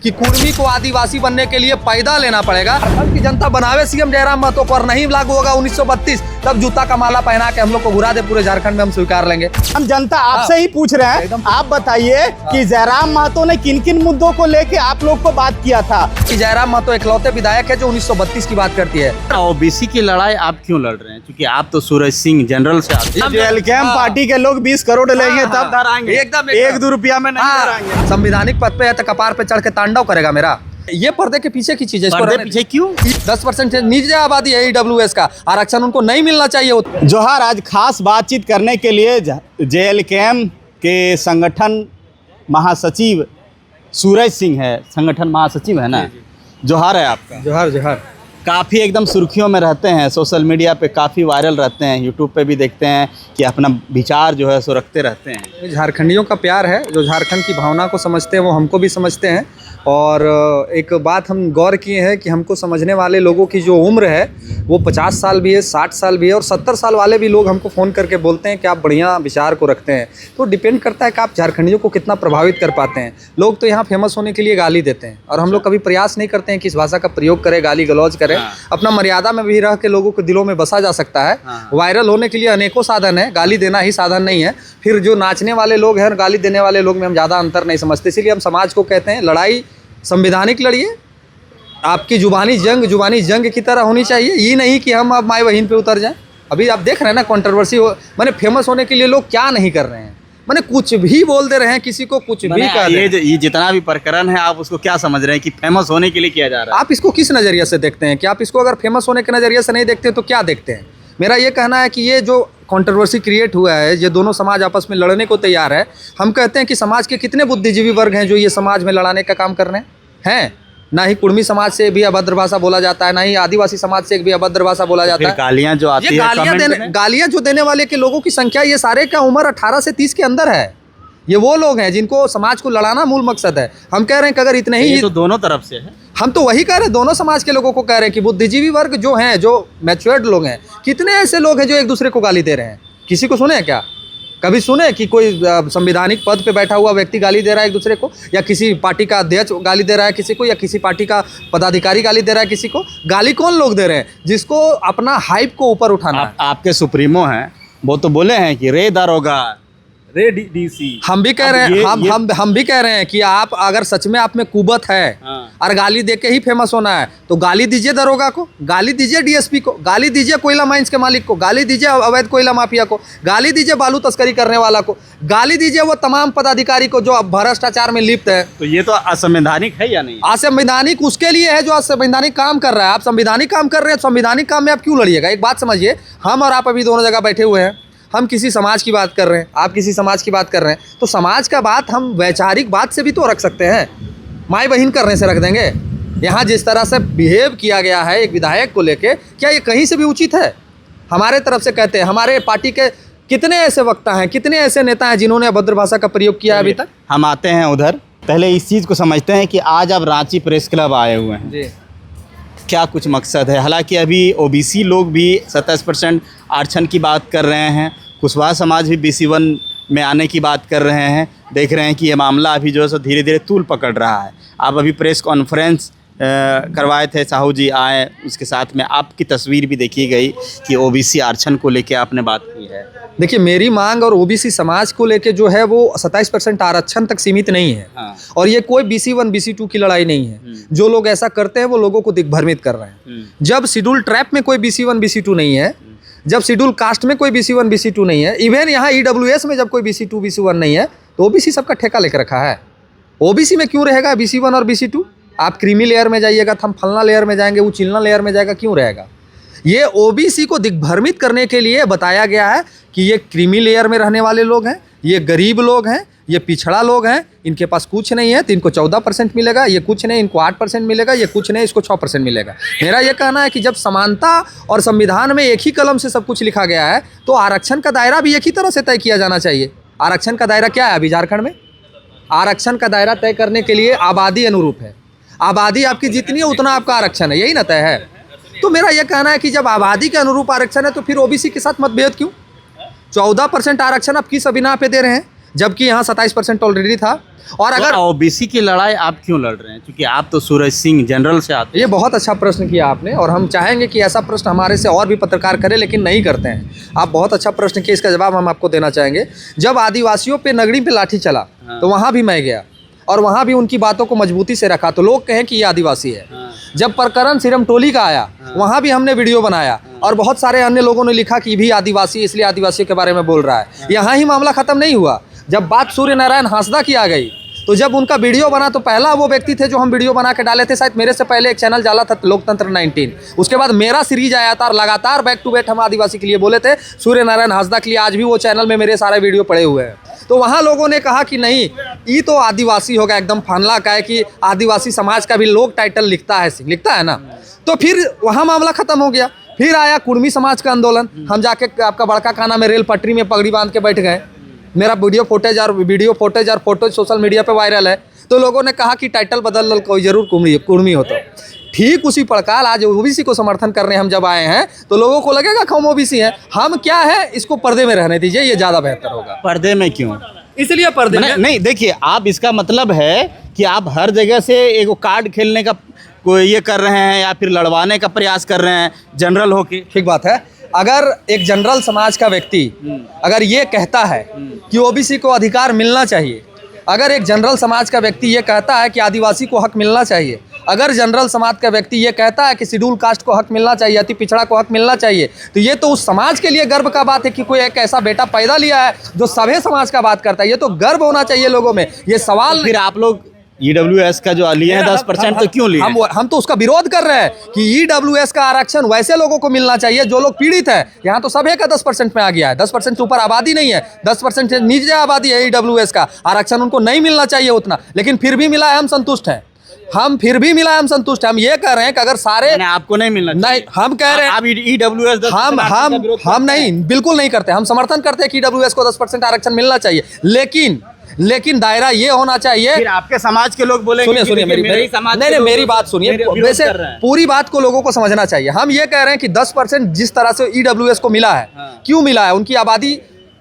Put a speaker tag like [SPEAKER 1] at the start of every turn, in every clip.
[SPEAKER 1] कि कुर्मी को आदिवासी बनने के लिए पैदा लेना पड़ेगा। झारखंड की जनता बनावे सीएम जयराम महतो को और नहीं लागू होगा 1932, तब जूता का माला पहना के हम लोग को घुरा दे पूरे झारखंड में, हम स्वीकार लेंगे।
[SPEAKER 2] हम जनता आपसे ही पूछ रहे हैं, आप बताइए कि जयराम महतो ने किन किन मुद्दों को लेके आप लोग को बात किया था?
[SPEAKER 1] कि जयराम महतो इकलौते विधायक है जो 1932 की बात करती है।
[SPEAKER 3] ओबीसी की लड़ाई आप क्यों लड़ रहे हैं? क्योंकि आप तो सूरज सिंह जनरल से आते हैं।
[SPEAKER 2] जेएलकेएम पार्टी के लोग 20 करोड़ लेंगे तब डराएंगे,
[SPEAKER 1] एकदम
[SPEAKER 2] 1-2 रुपया में नहीं डराएंगे।
[SPEAKER 1] संविधानिक पद पे है तो कपार पे चढ़ के तांडव करेगा मेरा। ये पर्दे के पीछे की चीज है।
[SPEAKER 3] पर्दे पीछे क्यों?
[SPEAKER 1] 10% निजी आबादी है ईडब्ल्यूएस का, आरक्षण उनको नहीं मिलना चाहिए।
[SPEAKER 2] जोहार, आज खास बातचीत करने के लिए जेएलकेएम के संगठन महासचिव सूरज सिंह है, संगठन महासचिव है ना? जोहार है आपका।
[SPEAKER 1] जोहार जोहार।
[SPEAKER 2] काफ़ी एकदम सुर्खियों में रहते हैं, सोशल मीडिया पे काफ़ी वायरल रहते हैं, यूट्यूब पे भी देखते हैं कि अपना विचार जो है सो रखते रहते हैं।
[SPEAKER 1] झारखंडियों का प्यार है, जो झारखंड की भावना को समझते हैं वो हमको भी समझते हैं। और एक बात हम गौर किए हैं कि हमको समझने वाले लोगों की जो उम्र है वो 50 साल भी है, 60 साल भी है, और 70 साल वाले भी लोग हमको फ़ोन करके बोलते हैं कि आप बढ़िया विचार को रखते हैं। तो डिपेंड करता है कि आप झारखंडियों को कितना प्रभावित कर पाते हैं। लोग तो यहाँ फेमस होने के लिए गाली देते हैं और हम लोग कभी प्रयास नहीं करते हैं कि इस भाषा का प्रयोग करें, गाली गलौज करें। अपना मर्यादा में भी रह के लोगों के दिलों में बसा जा सकता है। वायरल होने के लिए अनेकों साधन है, गाली देना ही साधन नहीं है। फिर जो नाचने वाले लोग हैं और गाली देने वाले लोग में हम ज़्यादा अंतर नहीं समझते। इसीलिए हम समाज को कहते हैं लड़ाई संवैधानिक लड़िए, आपकी जुबानी जंग की तरह होनी चाहिए। ये नहीं कि हम अब माई बहन पे उतर जाएं। अभी आप देख रहे हैं ना कंट्रोवर्सी हो, माने फेमस होने के लिए लोग क्या नहीं कर रहे हैं, माने कुछ भी बोल दे रहे हैं, किसी को कुछ भी कर रहे हैं।
[SPEAKER 3] ये जितना भी प्रकरण है आप उसको क्या समझ रहे हैं कि फेमस होने के लिए किया जा रहा है?
[SPEAKER 1] आप इसको किस नज़रिए से देखते हैं? कि आप इसको अगर फेमस होने के नज़रिए से नहीं देखते हैं तो क्या देखते हैं? मेरा ये कहना है कि ये जो कंट्रोवर्सी क्रिएट हुआ है, ये दोनों समाज आपस में लड़ने को तैयार है। हम कहते हैं कि समाज के कितने बुद्धिजीवी वर्ग हैं जो ये समाज में लड़ाने का काम कर रहे हैं? ना ही कुर्मी समाज से भी अभद्र भाषा बोला जाता है, ना ही आदिवासी समाज से भी अभद्र भाषा बोला जाता है।
[SPEAKER 3] गालियां जो आती है,
[SPEAKER 1] गालियां जो देने वाले के लोगों की संख्या, ये सारे का उम्र 18 से 30 के अंदर है। ये वो लोग हैं जिनको समाज को लड़ाना मूल मकसद है। हम कह रहे हैं कि अगर इतने ही,
[SPEAKER 3] तो दोनों तरफ से है।
[SPEAKER 1] हम तो वही कह रहे हैं, दोनों समाज के लोगों को कह रहे हैं कि बुद्धिजीवी वर्ग जो हैं, जो मैच्योर्ड लोग हैं, कितने ऐसे लोग हैं जो एक दूसरे को गाली दे रहे हैं? किसी को सुने क्या? कभी सुने कि कोई संवैधानिक पद पे बैठा हुआ व्यक्ति गाली दे रहा है एक दूसरे को, या किसी पार्टी का अध्यक्ष गाली दे रहा है किसी को, या किसी पार्टी का पदाधिकारी गाली दे रहा है किसी को? गाली कौन लोग दे रहे हैं? जिसको अपना हाइप को ऊपर उठाना है।
[SPEAKER 3] आपके सुप्रीमो हैं, वो तो बोले हैं कि रे दारोगा, रे डीसी।
[SPEAKER 1] हम भी कह रहे हैं, हम भी कह रहे हैं कि आप अगर सच में आप में कुबत है और गाली दे के ही फेमस होना है तो गाली दीजिए दरोगा को, गाली दीजिए डीएसपी को, गाली दीजिए कोयला माइंस के मालिक को, गाली दीजिए अवैध कोयला माफिया को, गाली दीजिए बालू तस्करी करने वाला को, गाली दीजिए वो तमाम पदाधिकारी को जो अब भ्रष्टाचार में लिप्त है।
[SPEAKER 3] तो ये तो असंवैधानिक है या नहीं?
[SPEAKER 1] असंवैधानिक उसके लिए है जो असंवैधानिक काम कर रहा है। आप संवैधानिक काम कर रहे हैं, संवैधानिक काम में आप क्यों लड़िएगा? एक बात समझिए, हम और आप अभी दोनों जगह बैठे हुए हैं, हम किसी समाज की बात कर रहे हैं, आप किसी समाज की बात कर रहे हैं, तो समाज का बात हम वैचारिक बात से भी तो रख सकते हैं। माई बहन करने से रख देंगे? यहाँ जिस तरह से बिहेव किया गया है एक विधायक को लेके, क्या ये कहीं से भी उचित है? हमारे तरफ से कहते हैं, हमारे पार्टी के कितने ऐसे वक्ता हैं, कितने ऐसे नेता हैं जिन्होंने अभद्र भाषा का प्रयोग किया अभी तक?
[SPEAKER 3] हम आते हैं उधर, पहले इस चीज़ को समझते हैं कि आज आप रांची प्रेस क्लब आए हुए हैं
[SPEAKER 1] जी,
[SPEAKER 3] क्या कुछ मकसद है? हालांकि अभी ओबीसी लोग भी 27% आरक्षण की बात कर रहे हैं, कुशवाहा समाज भी BC1 में आने की बात कर रहे हैं। देख रहे हैं कि ये मामला अभी जो है सो धीरे धीरे तूल पकड़ रहा है। आप अभी प्रेस कॉन्फ्रेंस करवाए थे, साहू जी आए, उसके साथ में आपकी तस्वीर भी देखी गई कि ओबीसी आरक्षण को लेके आपने बात की है।
[SPEAKER 1] देखिए, मेरी मांग और ओबीसी समाज को लेके जो है वो 27% आरक्षण तक सीमित नहीं है। और ये कोई BC1 BC2 की लड़ाई नहीं है। जो लोग ऐसा करते हैं वो लोगों को दिग्भ्रमित कर रहे हैं। जब शेड्यूल ट्रैप में कोई BC1 BC2 नहीं है, जब शेड्यूल कास्ट में कोई BC1 BC2 नहीं है, इवन यहाँ EWS में जब कोई BC2 BC1 नहीं है, तो ओबीसी सबका ठेका लेकर रखा है। ओबीसी में क्यों रहेगा BC1 और BC2? आप क्रीमी लेयर में जाइएगा तो हम फलना लेयर में जाएंगे, वो चिलना लेयर में जाएगा, क्यों रहेगा? ये ओबीसी को दिग्भ्रमित करने के लिए बताया गया है कि ये क्रीमी लेयर में रहने वाले लोग हैं, ये गरीब लोग हैं, ये पिछड़ा लोग हैं, इनके पास कुछ नहीं है तो इनको 14% मिलेगा, ये कुछ नहीं इनको 8% मिलेगा, ये कुछ नहीं इसको 6% मिलेगा। मेरा ये कहना है कि जब समानता और संविधान में एक ही कलम से सब कुछ लिखा गया है तो आरक्षण का दायरा भी एक ही तरह से तय किया जाना चाहिए। आरक्षण का दायरा क्या है अभी झारखंड में? आरक्षण का दायरा तय करने के लिए आबादी अनुरूप है। आबादी आपकी जितनी है उतना आपका आरक्षण है, यही ना तय है? तो मेरा यह कहना है कि जब आबादी के अनुरूप आरक्षण है तो फिर ओबीसी के साथ मतभेद क्यों? 14% आरक्षण आप किस अभिनय पे दे रहे हैं? जबकि यहाँ 27% ऑलरेडी था। और अगर
[SPEAKER 3] ओबीसी की लड़ाई आप क्यों लड़ रहे हैं? क्योंकि आप तो सूरज सिंह जनरल से आते हैं।
[SPEAKER 1] ये बहुत अच्छा प्रश्न किया आपने, और हम चाहेंगे कि ऐसा प्रश्न हमारे से और भी पत्रकार करें, लेकिन नहीं करते हैं। आप बहुत अच्छा प्रश्न किया, इसका जवाब हम आपको देना चाहेंगे। जब आदिवासियों पे नगड़ी पे लाठी चला तो वहाँ भी मैं गया और वहाँ भी उनकी बातों को मजबूती से रखा, तो लोग कहें कि ये आदिवासी है। जब प्रकरण सिरम टोली का आया वहाँ भी हमने वीडियो बनाया और बहुत सारे अन्य लोगों ने लिखा कि भी आदिवासी, इसलिए आदिवासियों के बारे में बोल रहा है। यहाँ ही मामला खत्म नहीं हुआ। जब बात सूर्य नारायण हांसदा की आ गई तो जब उनका वीडियो बना तो पहला वो व्यक्ति थे जो हम वीडियो बना के डाले थे। शायद मेरे से पहले एक चैनल डाला था लोकतंत्र 19, उसके बाद मेरा सीरीज आया था और लगातार बैक टू बैक हम आदिवासी के लिए बोले थे, सूर्य नारायण हांसदा के लिए। आज भी वो चैनल में मेरे सारे वीडियो पड़े हुए हैं। तो वहाँ लोगों ने कहा कि नहीं, ये तो आदिवासी होगा, एकदम फानला का है कि आदिवासी समाज का भी लोग टाइटल लिखता है ना। तो फिर वहाँ मामला खत्म हो गया। फिर आया कुर्मी समाज का आंदोलन। हम जाके आपका बड़का काना में रेल पटरी में पगड़ी बांध के बैठ गए। मेरा वीडियो फोटेज और फोटो सोशल मीडिया पे वायरल है। तो लोगों ने कहा कि टाइटल बदल कोई जरूर कुर्मी हो। तो ठीक उसी प्रकार आज ओबीसी को समर्थन करने हम जब आए हैं तो लोगों को लगेगा कि हम ओबीसी हैं। हम क्या है, इसको पर्दे में रहने दीजिए, ये ज़्यादा बेहतर होगा।
[SPEAKER 3] पर्दे में क्यों?
[SPEAKER 1] इसलिए पर्दे में
[SPEAKER 3] नहीं, देखिए, आप इसका मतलब है कि आप हर जगह से एक कार्ड खेलने का कोई ये कर रहे हैं या फिर लड़वाने का प्रयास कर रहे हैं जनरल होके।
[SPEAKER 1] ठीक बात है। अगर एक जनरल समाज का व्यक्ति अगर ये कहता है कि ओबीसी को अधिकार मिलना चाहिए, अगर एक जनरल समाज का व्यक्ति ये कहता है कि आदिवासी को हक मिलना चाहिए, अगर जनरल समाज का व्यक्ति ये कहता है कि शेड्यूल कास्ट को हक मिलना चाहिए, अति पिछड़ा को हक मिलना चाहिए, तो ये तो उस समाज के लिए गर्व का बात है कि कोई एक ऐसा बेटा पैदा लिया है जो सभी समाज का बात करता है। ये तो गर्व होना चाहिए लोगों में। ये सवाल
[SPEAKER 3] फिर आप लोग ईडब्ल्यूएस का जो लिए हैं 10%, तो क्यों लिए?
[SPEAKER 1] हम तो उसका विरोध कर रहे हैं कि ईडब्ल्यूएस का आरक्षण वैसे लोगों को मिलना चाहिए जो लोग पीड़ित हैं। यहाँ तो सभी का 10% में आ गया है। 10% से ऊपर आबादी नहीं है, 10% से नीचे आबादी है। ईडब्ल्यूएस का आरक्षण उनको नहीं मिलना चाहिए उतना, लेकिन फिर भी मिला है, हम संतुष्ट हैं। हम ये कह रहे हैं कि अगर सारे
[SPEAKER 3] आपको नहीं मिलना
[SPEAKER 1] नहीं, हम कह रहे हैं
[SPEAKER 3] आप ईडब्ल्यूएस
[SPEAKER 1] हम नहीं, बिल्कुल नहीं करते। हम समर्थन करते हैं कि ईडब्ल्यूएस को 10% आरक्षण मिलना चाहिए, लेकिन दायरा ये होना चाहिए।
[SPEAKER 3] फिर आपके समाज के लोग बोलेंगे
[SPEAKER 1] सुनिए मेरी बात सुनिए। वैसे पूरी बात को लोगों को समझना चाहिए। हम ये कह रहे हैं कि 10% जिस तरह से ईडब्ल्यूएस को मिला है, क्यों मिला है? उनकी आबादी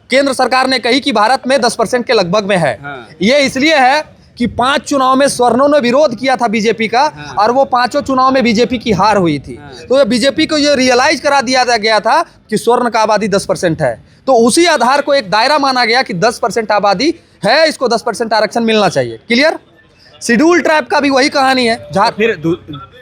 [SPEAKER 1] केंद्र सरकार ने कही कि भारत में 10% के लगभग में है। ये इसलिए है कि 5 चुनाव में स्वर्णों ने विरोध किया था बीजेपी का, और वो 5 चुनाव में बीजेपी की हार हुई थी। तो बीजेपी को ये रियलाइज करा दिया गया था कि स्वर्ण का आबादी 10% है। तो उसी आधार को एक दायरा माना गया कि 10% आबादी है, इसको 10% आरक्षण मिलना चाहिए। क्लियर? शेड्यूल ट्राइब का भी वही कहानी है। जहाँ फिर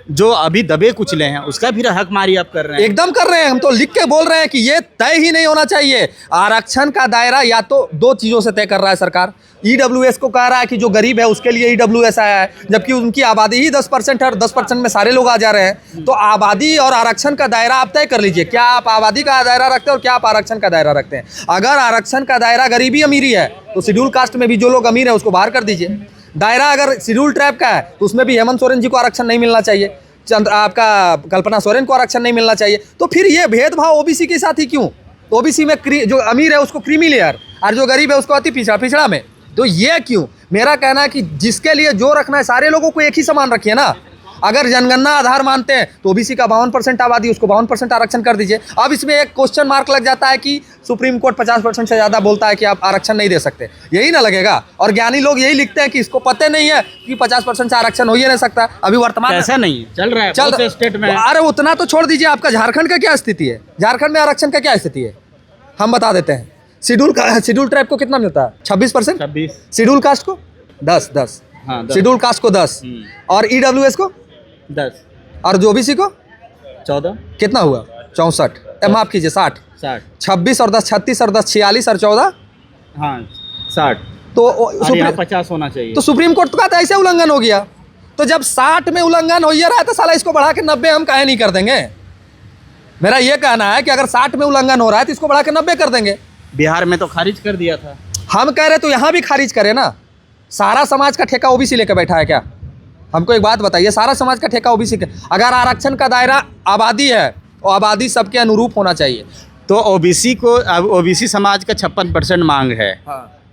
[SPEAKER 3] जो अभी दबे कुचले हैं उसका भी हक मारी आप कर रहे हैं।
[SPEAKER 1] एकदम कर रहे हैं। हम तो लिख के बोल रहे हैं कि ये तय ही नहीं होना चाहिए। आरक्षण का दायरा या तो 2 चीज़ों से तय कर रहा है सरकार। ईडब्ल्यूएस को कह रहा है कि जो गरीब है उसके लिए ईडब्ल्यूएस आया है, जबकि उनकी आबादी ही 10% है और 10% में सारे लोग आ जा रहे हैं। तो आबादी और आरक्षण का दायरा आप तय कर लीजिए। क्या आप आबादी का दायरा रखते हैं और क्या आप आरक्षण का दायरा रखते हैं? अगर आरक्षण का दायरा गरीबी अमीरी है तो शेड्यूल कास्ट में भी जो लोग अमीर है उसको बाहर कर दीजिए। दायरा अगर शेड्यूल ट्राइब का है तो उसमें भी हेमंत सोरेन जी को आरक्षण नहीं मिलना चाहिए, आपका कल्पना सोरेन को आरक्षण नहीं मिलना चाहिए। तो फिर ये भेदभाव ओबीसी के साथ ही क्यों? ओबीसी में जो अमीर है उसको क्रीमी लेयर और जो गरीब है उसको अति पिछड़ा में, तो ये क्यों? मेरा कहना है कि जिसके लिए जो रखना है सारे लोगों को एक ही समान रखिए ना। अगर जनगणना आधार मानते हैं तो ओबीसी का 52% आबादी, उसको 52% आरक्षण कर दीजिए। अब इसमें एक क्वेश्चन मार्क लग जाता है कि सुप्रीम कोर्ट 50% से ज़्यादा बोलता है कि आप आरक्षण नहीं दे सकते, यही ना लगेगा। और ज्ञानी लोग यही लिखते हैं कि इसको पता नहीं है कि 50% से आरक्षण हो ही नहीं सकता। अभी वर्तमान
[SPEAKER 3] ऐसा नहीं चल रहा है स्टेट में।
[SPEAKER 1] अरे उतना तो छोड़ दीजिए, आपका झारखंड का क्या स्थिति है? झारखंड में आरक्षण का क्या स्थिति है हम बता देते हैं। शेड्यूल ट्राइब को कितना मिलता है? 26%। शेड्यूल कास्ट को 10। शेड्यूल कास्ट को 10 और ईडब्ल्यूएस को
[SPEAKER 3] 10
[SPEAKER 1] और जो ओबीसी को
[SPEAKER 3] 14।
[SPEAKER 1] कितना हुआ? 64। माफ कीजिए 60। 26 और 10 36 और 10 46 और 14
[SPEAKER 3] 60।
[SPEAKER 1] तो
[SPEAKER 3] 50 होना चाहिए।
[SPEAKER 1] तो सुप्रीम कोर्ट का तो ऐसे उल्लंघन हो गया। तो जब 60 में उल्लंघन हो ही रहा है तो साला इसको बढ़ा के 90 हम काहे नहीं कर देंगे? मेरा ये कहना है कि अगर 60 में उल्लंघन हो रहा है तो इसको बढ़ा के 90 कर देंगे।
[SPEAKER 3] बिहार में तो खारिज कर दिया था।
[SPEAKER 1] हम कह रहे तो यहाँ भी खारिज करें ना। सारा समाज का ठेका ओबीसी लेकर बैठा है क्या? हमको एक बात बताइए, सारा समाज का ठेका ओबीसी का? अगर आरक्षण का दायरा आबादी है तो आबादी सबके अनुरूप होना चाहिए।
[SPEAKER 3] तो ओबीसी समाज का 56% मांग है।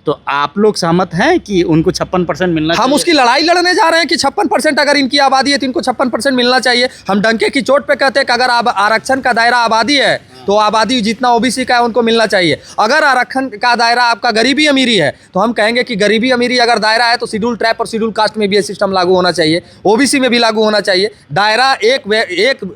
[SPEAKER 3] तो आप लोग सहमत हैं कि उनको 56% मिलना चाहिए?
[SPEAKER 1] हम उसकी लड़ाई लड़ने जा रहे हैं कि 56% अगर इनकी आबादी है तो इनको 56% मिलना चाहिए। हम डंके की चोट पे कहते हैं कि अगर आरक्षण का दायरा आबादी है तो आबादी जितना ओबीसी का है उनको मिलना चाहिए। अगर आरक्षण का दायरा आपका गरीबी अमीरी है तो हम कहेंगे कि गरीबी अमीरी अगर दायरा है तो शेड्यूल ट्राइब और शेड्यूल कास्ट में भी ये सिस्टम लागू होना चाहिए, ओबीसी में भी लागू होना चाहिए। दायरा एक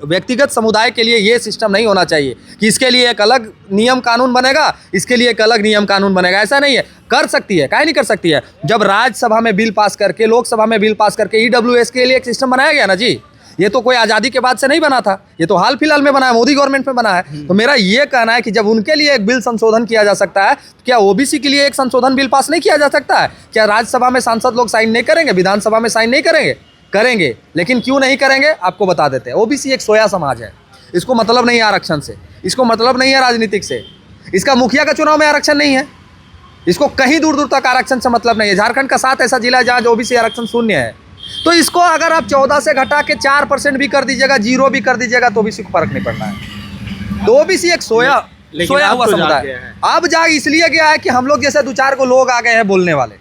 [SPEAKER 1] व्यक्तिगत समुदाय के लिए ये सिस्टम नहीं होना चाहिए कि इसके लिए एक अलग नियम कानून बनेगा, इसके लिए एक अलग नियम कानून बनेगा। ऐसा नहीं है, कर सकती है, काहे नहीं कर सकती है। जब राज्यसभा में बिल पास करके, लोकसभा में बिल पास करके ईडब्ल्यूएस के लिए एक सिस्टम बनाया गया ना जी, ये तो कोई आज़ादी के बाद से नहीं बना था, ये तो हाल फिलहाल में बना है, मोदी गवर्नमेंट में बना है। तो मेरा ये कहना है कि जब उनके लिए एक बिल संशोधन किया जा सकता है तो क्या ओबीसी के लिए एक संशोधन बिल पास नहीं किया जा सकता है? क्या राज्यसभा में सांसद लोग साइन नहीं करेंगे, विधानसभा में साइन नहीं करेंगे? करेंगे। लेकिन क्यों नहीं करेंगे आपको बता देते हैं। ओबीसी एक सोया समाज है, इसको मतलब नहीं है आरक्षण से, इसको मतलब नहीं है राजनीतिक से, इसका मुखिया का चुनाव में आरक्षण नहीं है, इसको कहीं दूर दूर तक आरक्षण से मतलब नहीं है। झारखंड का 7 ऐसा जिला है जहाँ ओबीसी आरक्षण शून्य है। तो इसको अगर आप 14 से घटा के 4% भी कर दीजिएगा, 0 भी कर दीजिएगा तो ओबीसी को फर्क नहीं पड़ना है। तो ओबीसी एक सोया हुआ समुदाय है। अब जाग इसलिए गया है कि हम लोग जैसे 2-4 को लोग आ गए हैं बोलने वाले,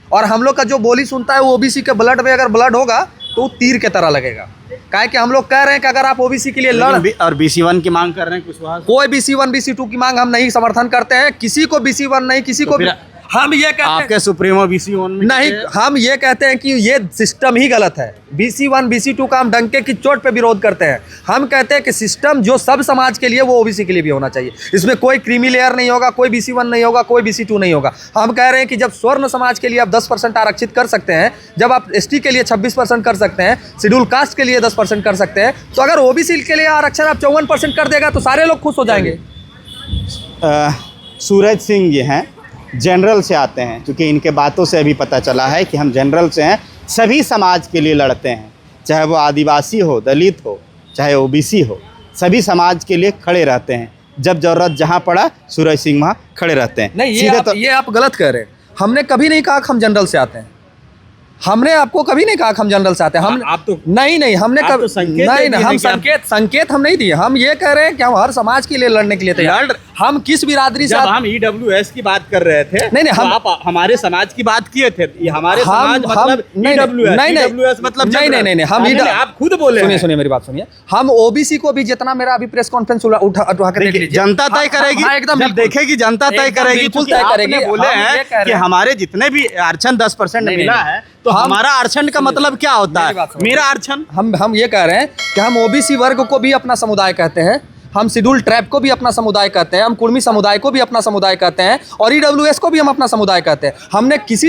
[SPEAKER 1] और हम लोग का जो बोली सुनता है वो ओबीसी के ब्लड में अगर ब्लड होगा तो तीर के तरह लगेगा। काहे कि हम लोग कह रहे हैं कि अगर आप ओबीसी के लिए लड़
[SPEAKER 3] और BC1 की मांग कर रहे हैं कुशवाहा,
[SPEAKER 1] कोई BC1 BC2 की मांग हम नहीं समर्थन करते हैं, किसी को BC1 नहीं, किसी को हम ये कहते हैं
[SPEAKER 3] आपके सुप्रीमो BC1 में
[SPEAKER 1] नहीं, हम ये कहते हैं कि ये सिस्टम ही गलत है। BC1 BC2 का हम डंके की चोट पे विरोध करते हैं। हम कहते हैं कि सिस्टम जो सब समाज के लिए वो ओबीसी के लिए भी होना चाहिए। इसमें कोई क्रीमी लेयर नहीं होगा, कोई BC1 नहीं होगा, कोई BC2 नहीं होगा। हम कह रहे हैं कि जब स्वर्ण समाज के लिए आप 10% आरक्षित कर सकते हैं, जब आप ST के लिए 26% कर सकते हैं, शेड्यूल कास्ट के लिए 10% कर सकते हैं, तो अगर ओबीसी के लिए आरक्षण आप 54% कर देगा तो सारे लोग खुश हो जाएंगे।
[SPEAKER 2] सूरज सिंह ये हैं, जनरल से आते हैं, क्योंकि इनके बातों से अभी पता चला है कि हम जनरल से हैं, सभी समाज के लिए लड़ते हैं, चाहे वो आदिवासी हो, दलित हो, चाहे ओबीसी हो, सभी समाज के लिए खड़े रहते हैं। जब जरूरत जहाँ पड़ा सूरज सिंह वहाँ खड़े रहते हैं।
[SPEAKER 1] नहीं, ये आप गलत कह रहे हैं। हमने कभी नहीं कहा कि हम जनरल से आते हैं, हमने आपको कभी नहीं कहा कि हम जनरल से आते हैं। हम
[SPEAKER 3] आप तो
[SPEAKER 1] नहीं हमने कभी नहीं हम संकेत हम नहीं दिए। हम ये कह रहे हैं कि हम हर समाज के लिए लड़ने के लिए तैयार। हम किस बिरादरी से,
[SPEAKER 3] जब हम EWS की बात कर रहे थे
[SPEAKER 1] नहीं
[SPEAKER 3] तो आप हमारे समाज की बात किए थे। ये हमारे समाज मतलब EWS मतलब
[SPEAKER 1] नहीं हम
[SPEAKER 3] आप खुद बोले।
[SPEAKER 1] सुनिए मेरी बात सुनिए। हम ओबीसी को भी जितना, मेरा अभी प्रेस कॉन्फ्रेंस उठा के देख लीजिए,
[SPEAKER 3] जनता तय करेगी, एकदम देखेगी, जनता तय करेगी,
[SPEAKER 1] बिल्कुल तय करेगी।
[SPEAKER 3] बोले हैं कि हमारे जितने भी आरक्षण 10% मिला है तो हमारा आरक्षण का मतलब क्या होता है? मेरा आरक्षण,
[SPEAKER 1] हम ये कह रहे हैं कि हम ओबीसी वर्ग को भी अपना समुदाय कहते हैं, हम शेड्यूल ट्राइब को भी अपना समुदाय कहते हैं, हम कुर्मी समुदाय को भी अपना समुदाय कहते हैं, और EWS को भी हम अपना समुदाय कहते हैं। हमने किसी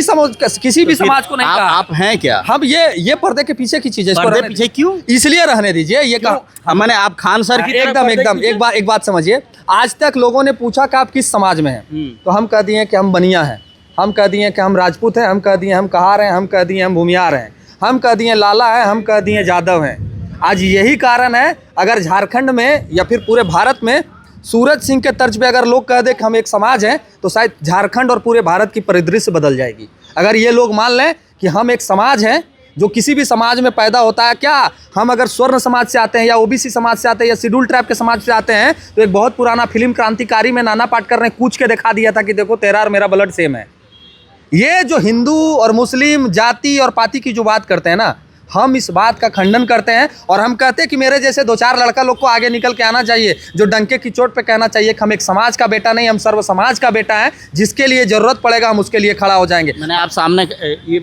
[SPEAKER 1] भी समाज को नहीं कहा।
[SPEAKER 3] आप हैं क्या?
[SPEAKER 1] हम ये पर्दे के पीछे की चीज है।
[SPEAKER 3] पर्दे पीछे क्यों?
[SPEAKER 1] इसलिए रहने दीजिए। ये कहा
[SPEAKER 3] मैंने, आप खान सर की
[SPEAKER 1] एकदम एक बात समझिए। आज तक लोगों ने पूछा कि आप किस समाज में हैं, तो हम कह दिए कि हम बनिया हैं, हम कह दिए कि हम राजपूत हैं, हम कह दिए हम कहार हैं, हम कह दिए हम भूमियार हैं, हम कह दिए लाला हैं, हम कह दिए यादव हैं। आज यही कारण है, अगर झारखंड में या फिर पूरे भारत में सूरज सिंह के तर्ज पे अगर लोग कह दे कि हम एक समाज हैं, तो शायद झारखंड और पूरे भारत की परिदृश्य बदल जाएगी। अगर ये लोग मान लें कि हम एक समाज हैं जो किसी भी समाज में पैदा होता है। क्या हम अगर स्वर्ण समाज से आते हैं या ओबीसी समाज से आते हैं या शेड्यूल ट्राइब के समाज से आते हैं, तो एक बहुत पुराना फिल्म क्रांतिकारी में नाना पाटेकर ने कूच के दिखा दिया था कि देखो तेरा और मेरा ब्लड सेम है। ये जो हिंदू और मुस्लिम जाति और पाति की जो बात करते हैं ना, हम इस बात का खंडन करते हैं, और हम कहते हैं कि मेरे जैसे 2-4 लड़का लोग को आगे निकल के आना चाहिए, जो डंके की चोट पे कहना चाहिए कि हम एक समाज का बेटा नहीं, हम सर्व समाज का बेटा है, जिसके लिए जरूरत पड़ेगा हम उसके लिए खड़ा हो जाएंगे।
[SPEAKER 3] मैंने आप सामने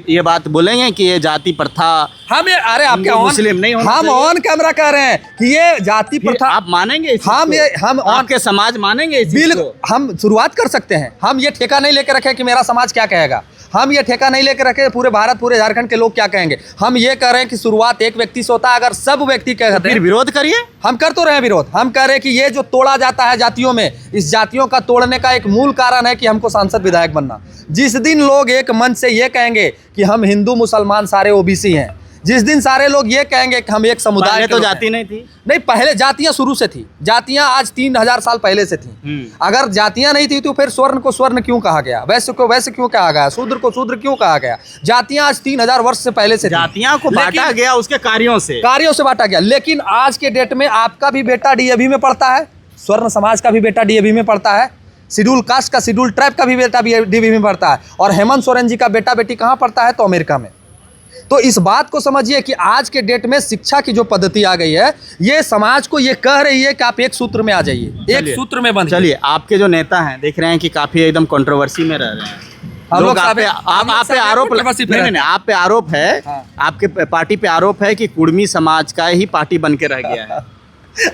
[SPEAKER 3] ये बात बोलेंगे कि ये जाति प्रथा,
[SPEAKER 1] हम ये, अरे आपके
[SPEAKER 3] मुस्लिम नहीं होना
[SPEAKER 1] हम ऑन कैमरा कह रहे हैं कि ये जाति प्रथा
[SPEAKER 3] आप मानेंगे?
[SPEAKER 1] हम
[SPEAKER 3] आपके समाज मानेंगे?
[SPEAKER 1] बिल्कुल, हम शुरुआत कर सकते हैं। हम ये ठेका नहीं लेकर रखे कि मेरा समाज क्या कहेगा, हम ये ठेका नहीं लेकर रखे पूरे भारत पूरे झारखंड के लोग क्या कहेंगे। हम ये कह रहे हैं कि शुरुआत एक व्यक्ति से होता है। अगर सब व्यक्ति कहते हैं,
[SPEAKER 3] फिर विरोध करिए।
[SPEAKER 1] हम कर तो रहे हैं विरोध। हम कह रहे हैं कि ये जो तोड़ा जाता है जातियों में, इस जातियों का तोड़ने का एक मूल कारण है कि हमको सांसद विधायक बनना। जिस दिन लोग एक मन से ये कहेंगे कि हम हिंदू मुसलमान सारे ओबीसी हैं, जिस दिन सारे लोग ये कहेंगे कि हम एक समुदाय,
[SPEAKER 3] तो जाति नहीं थी,
[SPEAKER 1] नहीं पहले जातियां शुरू से थी। जातियां आज 3000 साल पहले से थी। अगर जातियां नहीं थी तो फिर स्वर्ण को स्वर्ण क्यों कहा गया, वैश्य को वैश्य क्यों कहा गया, शूद्र को शूद्र क्यों कहा गया? जातियां आज 3000 वर्ष से पहले से थी।
[SPEAKER 3] जातियां को बांटा गया उसके कार्यों से बांटा
[SPEAKER 1] गया। लेकिन आज के डेट में आपका भी बेटा DAV में पढ़ता है, स्वर्ण समाज का भी बेटा DAV में पढ़ता है, शेड्यूल कास्ट का शेड्यूल ट्राइब का भी बेटा DAV में पढ़ता है, और हेमंत सोरेन जी का बेटा बेटी कहाँ पढ़ता है? तो अमेरिका में। तो इस बात को समझिए कि आज के डेट में शिक्षा की जो पद्धति आ गई है, ये समाज को ये कह रही है कि आप एक सूत्र में आ जाइए, एक सूत्र में बंध।
[SPEAKER 3] चलिए, आपके जो नेता हैं देख रहे हैं कि काफी एकदम कंट्रोवर्सी में रह रहे हैं। लोग आप पे आरोप नहीं, आप पे आरोप है, आपके पार्टी पे आरोप है कि कुर्मी समाज का ही पार्टी बन के रह गया है।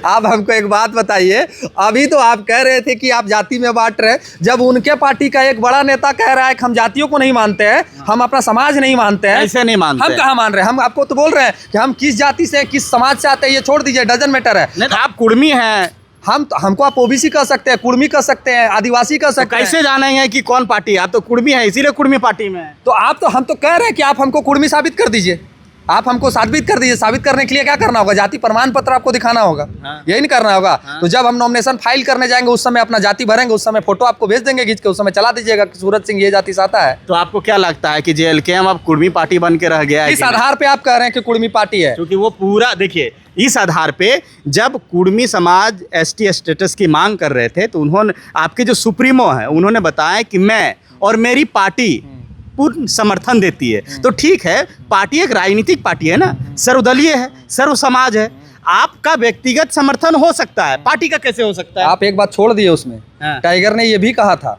[SPEAKER 1] आप हमको एक बात बताइए, अभी तो आप कह रहे थे कि आप जाति में बांट रहे हैं, जब उनके पार्टी का एक बड़ा नेता कह रहा है कि हम जातियों को नहीं मानते हैं, हम अपना समाज नहीं मानते हैं।
[SPEAKER 3] ऐसे नहीं मानते,
[SPEAKER 1] हम कहाँ मान रहे हैं? हम आपको तो बोल रहे हैं कि हम किस जाति से, किस समाज से आते हैं, ये छोड़ दीजिए, डजन मैटर है।
[SPEAKER 3] नहीं तो आप कुर्मी हैं,
[SPEAKER 1] हमको आप ओबीसी कह सकते हैं, कुर्मी कह सकते हैं, आदिवासी कह सकते हैं।
[SPEAKER 3] कैसे जानेंगे कि कौन पार्टी है? आप तो कुर्मी है, इसीलिए कुर्मी पार्टी में है।
[SPEAKER 1] तो हम तो कह रहे हैं कि आप हमको कुर्मी साबित कर दीजिए, आप हमको साबित कर दीजिए। साबित करने के लिए क्या करना होगा? जाति प्रमाण पत्र आपको दिखाना होगा, यही नहीं करना होगा। तो जब हम नॉमिनेशन फाइल करने जाएंगे, उस समय अपना जाति भरेंगे, उस समय फोटो आपको भेज देंगे खींच के, उस समय चला दीजिएगा कि सूरज सिंह ये जाति से आता है।
[SPEAKER 3] तो आपको क्या लगता है कि JLKM अब कुर्मी पार्टी बन के रह गया है?
[SPEAKER 1] इस आधार पे आप कह रहे हैं कि कुर्मी पार्टी है?
[SPEAKER 3] क्योंकि वो पूरा देखिए, इस आधार पे जब कुर्मी समाज ST स्टेटस की मांग कर रहे थे, तो उन्होंने, आपके जो सुप्रीमो हैं, उन्होंने बताया कि मैं और मेरी पार्टी पूर्ण समर्थन देती है। तो ठीक है, पार्टी एक राजनीतिक पार्टी है ना, सर्वदलीय है, सर्व समाज है। आपका व्यक्तिगत समर्थन हो सकता है, पार्टी का कैसे हो सकता है?
[SPEAKER 1] आप एक बात छोड़ दिए उसमें, टाइगर ने ये भी कहा था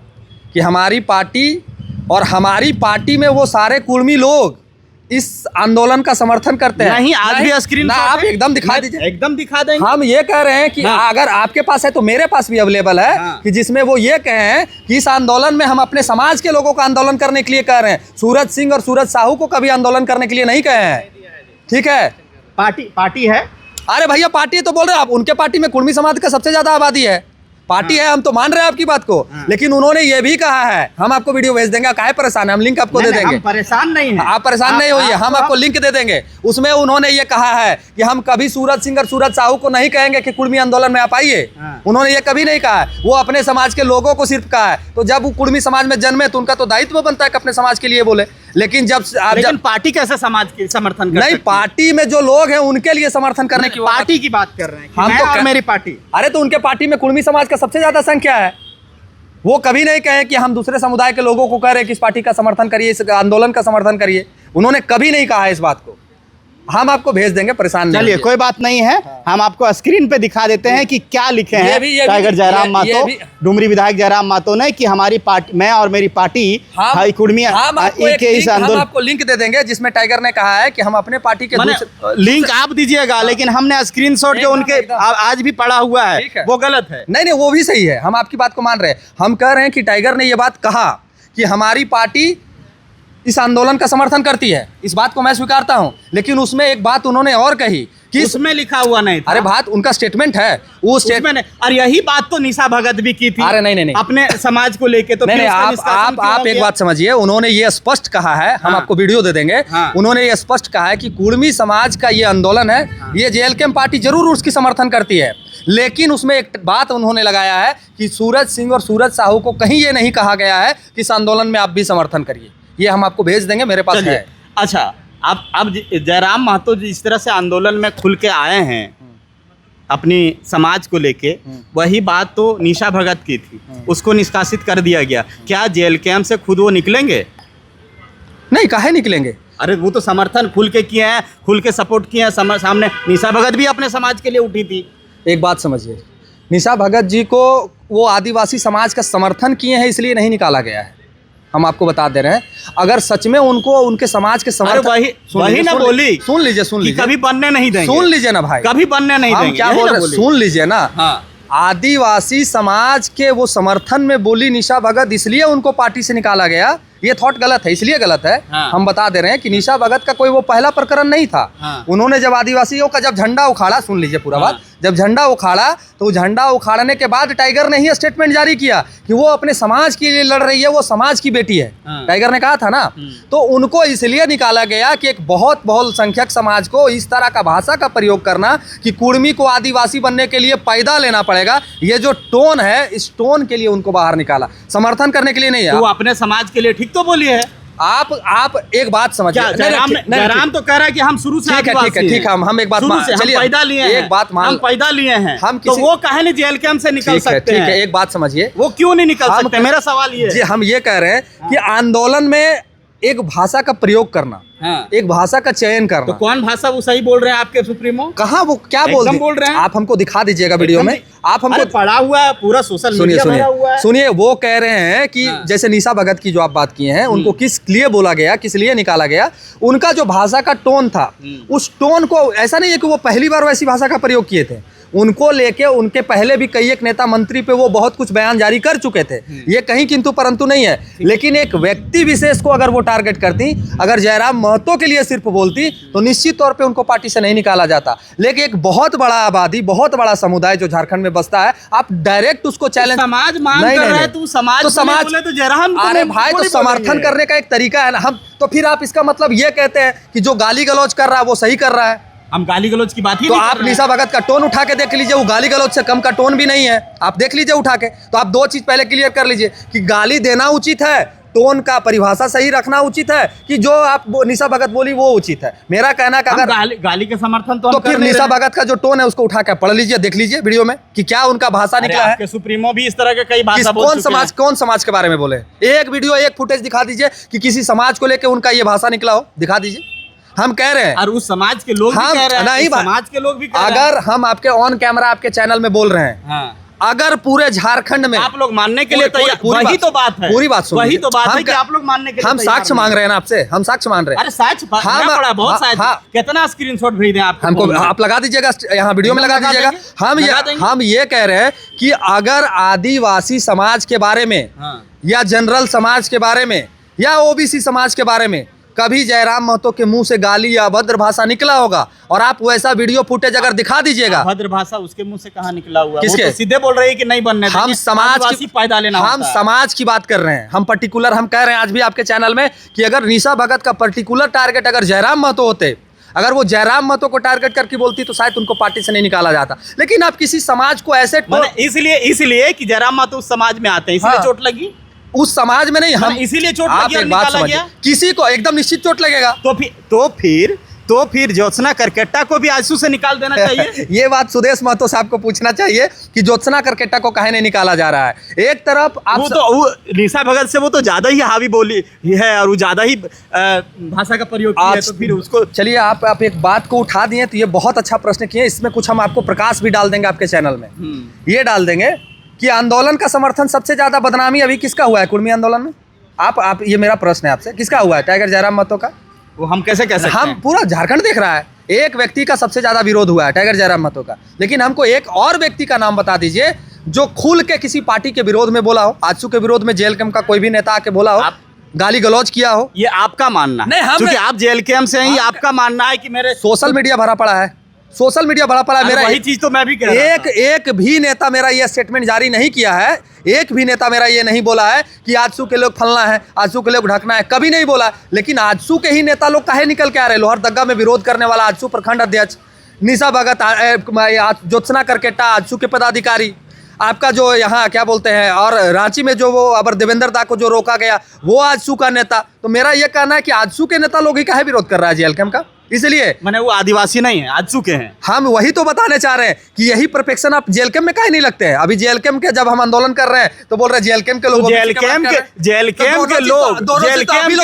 [SPEAKER 1] कि हमारी पार्टी और हमारी पार्टी में वो सारे कुर्मी लोग इस आंदोलन का समर्थन करते हैं।
[SPEAKER 3] नहीं, आज भी स्क्रीन
[SPEAKER 1] आप एकदम दिखा दीजिए,
[SPEAKER 3] एकदम दिखा देंगे।
[SPEAKER 1] हम ये कह रहे हैं कि अगर आपके पास है तो मेरे पास भी अवेलेबल है, कि जिसमें वो ये कहें कि इस आंदोलन में हम अपने समाज के लोगों का आंदोलन करने के लिए कह रहे हैं। सूरज सिंह और सूरज साहू को कभी आंदोलन करने के लिए नहीं कहे हैं, ठीक है?
[SPEAKER 3] पार्टी है।
[SPEAKER 1] अरे भैया, पार्टी तो बोल रहे हैं आप, उनके पार्टी में कुर्मी समाज का सबसे ज्यादा आबादी है, पार्टी है, हम तो मान रहे हैं आपकी बात को। लेकिन उन्होंने ये भी कहा है, हम आपको वीडियो भेज देंगे, काहे परेशान है, हम लिंक आपको दे देंगे।
[SPEAKER 3] हम परेशान नहीं है,
[SPEAKER 1] आप परेशान नहीं होइए, हम आपको लिंक दे देंगे। उसमें उन्होंने ये कहा है कि हम कभी सूरज सिंह और सूरज साहू को नहीं कहेंगे कि कुर्मी आंदोलन में आप आइए। उन्होंने ये कभी नहीं कहा है, वो अपने समाज के लोगों को सिर्फ कहा है। तो जब वो कुर्मी समाज में जन्मे तो उनका तो दायित्व बनता है कि अपने समाज के लिए बोले। लेकिन जब
[SPEAKER 3] पार्टी कैसे समाज की समर्थन कर
[SPEAKER 1] नहीं, पार्टी में जो लोग हैं उनके लिए समर्थन करने की
[SPEAKER 3] पार्टी की बात कर रहे हैं,
[SPEAKER 1] हम तो
[SPEAKER 3] मेरी पार्टी।
[SPEAKER 1] अरे तो उनके पार्टी में कुर्मी समाज का सबसे ज्यादा संख्या है। वो कभी नहीं कहे कि हम दूसरे समुदाय के लोगों को कह रहे हैं कि इस पार्टी का समर्थन करिए, इस आंदोलन का समर्थन करिए। उन्होंने कभी नहीं कहा है इस बात को। हम आपको भेज देंगे, परेशान नहीं।
[SPEAKER 3] चलिए, कोई बात नहीं है, हम आपको स्क्रीन पे दिखा देते हैं कि क्या लिखे हैं टाइगर जयराम मातो, डुमरी विधायक जयराम मातो ने, कि हमारी पार्टी, मैं और मेरी पार्टी कुर्मी
[SPEAKER 1] हम आपको लिंक दे देंगे जिसमें टाइगर ने कहा है कि हम अपने पार्टी के
[SPEAKER 3] लिंक आप दीजिएगा, लेकिन हमने स्क्रीनशॉट जो उनके आज भी पड़ा हुआ है वो गलत है।
[SPEAKER 1] नहीं, वो भी सही है, हम आपकी बात को मान रहे हैं। हम कह रहे हैं कि टाइगर ने ये बात कहा कि हमारी पार्टी इस आंदोलन का समर्थन करती है, इस बात को मैं स्वीकारता हूं। लेकिन उसमें एक बात उन्होंने और कही कि
[SPEAKER 3] उसमें लिखा हुआ नहीं था।
[SPEAKER 1] अरे बात उनका स्टेटमेंट है, वो स्टेटमेंट।
[SPEAKER 3] और यही बात तो निशा भगत भी की थी।
[SPEAKER 1] अरे नहीं,
[SPEAKER 3] अपने समाज को लेके। तो
[SPEAKER 1] नहीं, आप एक बात समझिए, उन्होंने ये स्पष्ट कहा है, हम आपको वीडियो दे देंगे। उन्होंने ये स्पष्ट कहा है कि कुर्मी समाज का ये आंदोलन है, ये JLKM पार्टी जरूर उसकी समर्थन करती है। लेकिन उसमें एक बात उन्होंने लगाया है कि सूरज सिंह और सूरज साहू को कहीं ये नहीं कहा गया है कि इस आंदोलन में आप भी समर्थन करिए। ये हम आपको भेज देंगे, मेरे पास है।
[SPEAKER 3] अच्छा, अब जयराम महतो जिस तरह से आंदोलन में खुल के आए हैं अपनी समाज को लेके, वही बात तो निशा भगत की थी, उसको निष्कासित कर दिया गया। क्या JLKM से खुद वो निकलेंगे?
[SPEAKER 1] नहीं, काहे निकलेंगे?
[SPEAKER 3] अरे वो तो समर्थन खुल के किए हैं, खुल के सपोर्ट किए हैं। सामने निशा भगत भी अपने समाज के लिए उठी थी।
[SPEAKER 1] एक बात समझिए, निशा भगत जी को वो आदिवासी समाज का समर्थन किए हैं इसलिए नहीं निकाला गया है। हम आपको बता दे रहे हैं, अगर सच में उनको उनके समाज के समर्थन,
[SPEAKER 3] वही ना बोली,
[SPEAKER 1] सुन लीजिए,
[SPEAKER 3] कभी बनने नहीं देंगे।
[SPEAKER 1] सुन लीजिए ना भाई,
[SPEAKER 3] कभी बनने नहीं देंगे।
[SPEAKER 1] क्या बोल रहे हैं, सुन लीजिए ना। आदिवासी समाज के वो समर्थन में बोली निशा भगत, इसलिए उनको पार्टी से निकाला गया। ये थॉट गलत है, इसलिए गलत है। हम बता दे रहे हैं कि निशा भगत का कोई वो पहला प्रकरण नहीं था। उन्होंने जब आदिवासियों का जब झंडा उखाड़ा, सुन लीजिए पूरा बात, जब झंडा उखाड़ा तो झंडा उखाड़ने के बाद टाइगर ने ही स्टेटमेंट जारी किया कि वो अपने समाज के लिए लड़ रही है, वो समाज की बेटी है। टाइगर ने कहा था ना। तो उनको इसलिए निकाला गया कि एक बहुत बहुसंख्यक समाज को इस तरह का भाषा का प्रयोग करना कि कुर्मी को आदिवासी बनने के लिए पैदा लेना पड़ेगा, ये जो टोन है, इस टोन के लिए उनको बाहर निकाला, समर्थन करने के लिए नहीं है।
[SPEAKER 3] वो अपने समाज के लिए ठीक तो बोली है।
[SPEAKER 1] आप एक बात समझिए,
[SPEAKER 3] जयराम तो कह रहा है कि हम शुरू से
[SPEAKER 1] ठीक है, हम एक बात
[SPEAKER 3] चलिए, पैदा लिए हैं, एक बात मान, हम पैदा लिए हैं, हम तो वो कहे नहीं JLKM से निकल सकते हैं।
[SPEAKER 1] ठीक है, एक बात समझिए,
[SPEAKER 3] वो क्यों नहीं निकल सकते? मेरा सवाल ये
[SPEAKER 1] जी, हम ये कह रहे हैं कि आंदोलन में एक भाषा का प्रयोग करना,
[SPEAKER 3] हाँ।
[SPEAKER 1] एक भाषा का चयन करना।
[SPEAKER 3] तो कौन भाषा वो सही बोल रहे हैं आपके सुप्रीमो?
[SPEAKER 1] कहाँ वो क्या
[SPEAKER 3] एकदम बोल रहे हैं।
[SPEAKER 1] आप हमको दिखा दीजिएगा वीडियो में। आप हमको
[SPEAKER 3] पढ़ा हुआ है, पूरा सोशल
[SPEAKER 1] सुनिए
[SPEAKER 3] मीडिया भरा हुआ है।
[SPEAKER 1] सुनिए, वो कह रहे हैं कि
[SPEAKER 3] हाँ।
[SPEAKER 1] जैसे निशा भगत की जो आप बात किए हैं, उनको किस लिए बोला गया, किस लिए निकाला गया, उनका जो भाषा का टोन था, उस टोन को ऐसा नहीं है कि वो पहली बार वैसी भाषा का प्रयोग किए थे। उनको लेके उनके पहले भी कई एक नेता मंत्री पे वो बहुत कुछ बयान जारी कर चुके थे। ये कहीं किंतु परंतु नहीं है। लेकिन एक व्यक्ति विशेष को अगर वो टारगेट करती, अगर जयराम महतो के लिए सिर्फ बोलती, तो निश्चित तौर पे उनको पार्टी से नहीं निकाला जाता। लेकिन एक बहुत बड़ा आबादी, बहुत बड़ा समुदाय जो झारखंड में बसता है, आप डायरेक्ट उसको चैलेंज,
[SPEAKER 3] समाज मांग कर रहा है, तू समाज
[SPEAKER 1] तो समाज
[SPEAKER 3] बोले तो जयराम को
[SPEAKER 1] अरे
[SPEAKER 3] नहीं
[SPEAKER 1] भाई, तो
[SPEAKER 3] बोलेंगे।
[SPEAKER 1] समर्थन करने का एक तरीका है ना। हम तो फिर आप इसका मतलब ये कहते हैं कि जो गाली गलौज कर रहा है वो सही कर रहा है।
[SPEAKER 3] हम गाली गलौज की बात ही
[SPEAKER 1] तो
[SPEAKER 3] नहीं कर
[SPEAKER 1] आप
[SPEAKER 3] रहे हैं।
[SPEAKER 1] निशा भगत का टोन उठा के देख लीजिए, वो गाली गलौज से कम का टोन भी नहीं है। आप देख लीजिए उठा के। तो आप दो चीज पहले क्लियर कर लीजिए कि गाली देना उचित है, टोन का परिभाषा सही रखना उचित है, कि जो आप निशा भगत बोली वो उचित है। मेरा कहना कि
[SPEAKER 3] हम
[SPEAKER 1] अगर
[SPEAKER 3] गाली के समर्थन तो
[SPEAKER 1] तो
[SPEAKER 3] हम कर
[SPEAKER 1] फिर
[SPEAKER 3] नहीं
[SPEAKER 1] निशा
[SPEAKER 3] रहे।
[SPEAKER 1] भगत का जो टोन है उसको उठा के पढ़ लीजिए, देख लीजिए वीडियो में कि क्या उनका भाषा
[SPEAKER 3] अरे
[SPEAKER 1] निकला है।
[SPEAKER 3] आपके सुप्रीमो भी इस तरह के कई भाषा बोल चुके हैं।
[SPEAKER 1] कौन समाज के बारे में बोले? एक वीडियो, एक फुटेज दिखा दीजिए कि किसी समाज को लेके उनका ये भाषा निकला हो, दिखा दीजिए। हम कह रहे हैं,
[SPEAKER 3] और उस समाज के लोग भी
[SPEAKER 1] हम
[SPEAKER 3] कह रहे हैं,
[SPEAKER 1] नहीं,
[SPEAKER 3] उस समाज के लोग भी कह रहे हैं।
[SPEAKER 1] अगर हम आपके ऑन कैमरा आपके चैनल में बोल रहे हैं,
[SPEAKER 3] हाँ।
[SPEAKER 1] अगर पूरे झारखंड में
[SPEAKER 3] आप लोग मानने के लिए तैयार, वही तो बात है,
[SPEAKER 1] पूरी बात सुन
[SPEAKER 3] वही
[SPEAKER 1] लीजिए।
[SPEAKER 3] तो बात
[SPEAKER 1] हम
[SPEAKER 3] है कि आप लोग मानने के लिए
[SPEAKER 1] हम
[SPEAKER 3] तैयार
[SPEAKER 1] साक्ष्य
[SPEAKER 3] नहीं
[SPEAKER 1] मांग रहे हैं ना आपसे, हम साक्ष्य मान रहे हैं।
[SPEAKER 3] अरे साक्ष्य
[SPEAKER 1] हाँ,
[SPEAKER 3] पड़ा बहुत
[SPEAKER 1] हाँ,
[SPEAKER 3] साक्ष्य।
[SPEAKER 1] हाँ।
[SPEAKER 3] कितना स्क्रीनशॉट भेज दें आपको?
[SPEAKER 1] हमको आप लगा दीजिएगा, यहाँ वीडियो में लगा दीजिएगा। हम ये कह रहे हैं कि अगर आदिवासी समाज के बारे में,
[SPEAKER 3] हाँ।
[SPEAKER 1] या जनरल समाज के बारे में, या ओबीसी समाज के बारे में कभी जयराम महतो के मुंह से गाली या अभद्र भाषा निकला होगा, और आप वैसा वीडियो फुटेज अगर दिखा दीजिएगा।
[SPEAKER 3] अभद्र भाषा उसके मुंह से कहाँ निकला हुआ?
[SPEAKER 1] किसके?
[SPEAKER 3] वो तो सीधे बोल रहे हैं कि नहीं बनने
[SPEAKER 1] हम
[SPEAKER 3] देंगे,
[SPEAKER 1] समाज
[SPEAKER 3] आदिवासी
[SPEAKER 1] की
[SPEAKER 3] फायदा लेना
[SPEAKER 1] हम
[SPEAKER 3] होता है।
[SPEAKER 1] समाज की बात कर रहे हैं। हम पर्टिकुलर हम कह रहे हैं आज भी आपके चैनल में कि अगर निशा भगत का पर्टिकुलर टारगेट अगर जयराम महतो होते, अगर वो जयराम महतो को टारगेट करके बोलती, तो शायद उनको पार्टी से नहीं निकाला जाता। लेकिन आप किसी समाज को ऐसे
[SPEAKER 3] इसलिए कि जयराम महतो उस समाज में आते हैं, इसलिए
[SPEAKER 1] हाँ।
[SPEAKER 3] चोट लगी।
[SPEAKER 1] उस समाज में नहीं, हम
[SPEAKER 3] इसीलिए चोट
[SPEAKER 1] आप
[SPEAKER 3] लगी और
[SPEAKER 1] एक बात
[SPEAKER 3] निकाला
[SPEAKER 1] समझिए,
[SPEAKER 3] गया।
[SPEAKER 1] किसी को एकदम निश्चित चोट लगेगा।
[SPEAKER 3] तो फिर ज्योत्सना करकेट्टा को भी आजसू से निकाल देना चाहिए।
[SPEAKER 1] ये बात सुदेश महतो साहब को पूछना चाहिए कि ज्योत्सना करकेट्टा को काहे नहीं निकाला जा रहा है। एक तरफ आप
[SPEAKER 3] वो निशा भगत से वो तो ज्यादा ही हावी बोली है और वो ज्यादा ही भाषा का प्रयोग किया है, तो फिर उसको
[SPEAKER 1] चलिए आप एक बात को उठा दिए, तो ये बहुत अच्छा प्रश्न किए। इसमें कुछ हम आपको प्रकाश भी डाल देंगे आपके चैनल में। ये डाल देंगे कि आंदोलन का समर्थन सबसे ज्यादा बदनामी अभी किसका हुआ है कुर्मी आंदोलन में? आप ये मेरा प्रश्न है आपसे, किसका हुआ है? टाइगर जयराम महतो का।
[SPEAKER 3] वो हम कैसे कह सकते
[SPEAKER 1] हम
[SPEAKER 3] हैं?
[SPEAKER 1] पूरा झारखंड देख रहा है, एक व्यक्ति का सबसे ज्यादा विरोध हुआ है, टाइगर जयराम महतो का। लेकिन हमको एक और व्यक्ति का नाम बता दीजिए जो खुल के किसी पार्टी के विरोध में बोला हो, आजसू के विरोध में जेएलकेएम का कोई भी नेता आके बोला हो, गाली गलौज किया हो।
[SPEAKER 3] ये आपका मानना है,
[SPEAKER 1] नहीं,
[SPEAKER 3] क्योंकि आप जेएलकेएम से हैं, आपका मानना है कि मेरे
[SPEAKER 1] सोशल मीडिया भरा पड़ा है, सोशल मीडिया भरा पड़ा है। मेरा
[SPEAKER 3] वही चीज तो मैं भी कह रहा था।
[SPEAKER 1] एक भी नेता मेरा ये स्टेटमेंट जारी नहीं किया है, एक भी नेता मेरा ये नहीं बोला है कि आजसू के लोग फलना है, आजसू के लोग ढकना है, कभी नहीं बोला। लेकिन आजसू के ही नेता लोग काहे निकल के आ रहे? लोहरदगा में विरोध करने वाला आजसू प्रखंड अध्यक्ष निशा भगत, ज्योत्सना करकेट्टा आजसू के पदाधिकारी, आपका जो यहाँ क्या बोलते हैं, और रांची में जो वो अबर देवेंद्र दा को जो रोका गया वो आजसू का नेता। तो मेरा ये कहना है कि आजसू के नेता लोग ही काहे विरोध कर रहा है जेएलकेएम का? इसलिए
[SPEAKER 3] मैंने वो आदिवासी नहीं है, आजसू के हैं।
[SPEAKER 1] हम वही तो बताने चाह रहे हैं कि यही परफेक्शन आप जेएलकेएम में काहे नहीं लगते हैं? अभी जेएलकेएम के जब हम आंदोलन कर रहे हैं तो बोल रहे हैं जेएलकेएम के लोग,
[SPEAKER 3] जेएलकेएम के